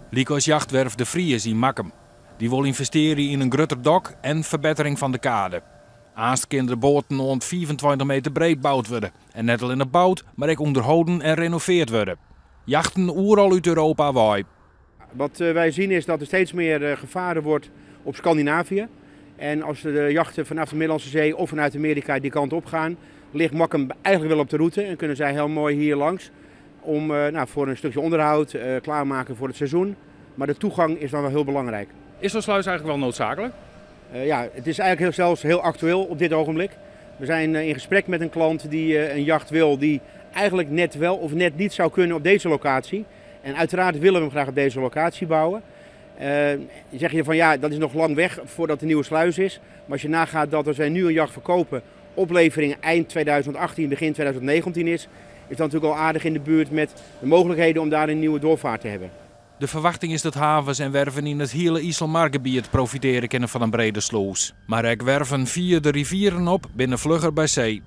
Lycos jachtwerf De Vries in Makkum. Die wil investeren in een groter dok en verbetering van de kade. Aanst kinderen boten rond 25 meter breed bouwd worden. En net alleen gebouwd, maar ook onderhouden en renoveerd worden. Jachten overal uit Europa waai. Wat wij zien is dat er steeds meer gevaren wordt op Scandinavië. En als de jachten vanaf de Middellandse Zee of vanuit Amerika die kant op gaan, ligt Makkum eigenlijk wel op de route en kunnen zij heel mooi hier langs. Om voor een stukje onderhoud, klaarmaken voor het seizoen. Maar de toegang is dan wel heel belangrijk. Is zo'n sluis eigenlijk wel noodzakelijk? Ja, het is eigenlijk zelfs heel actueel op dit ogenblik. We zijn in gesprek met een klant die een jacht wil die eigenlijk net wel of net niet zou kunnen op deze locatie. En uiteraard willen we hem graag op deze locatie bouwen. Zeg je van ja, dat is nog lang weg voordat de nieuwe sluis is. Maar als je nagaat dat als wij nu een jacht verkopen, oplevering eind 2018, begin 2019 is dat natuurlijk al aardig in de buurt met de mogelijkheden om daar een nieuwe doorvaart te hebben. De verwachting is dat havens en werven in het hele IJsselmargebied profiteren kunnen van een brede sluis. Maar ook werven via de rivieren op binnen vlugger bij zee.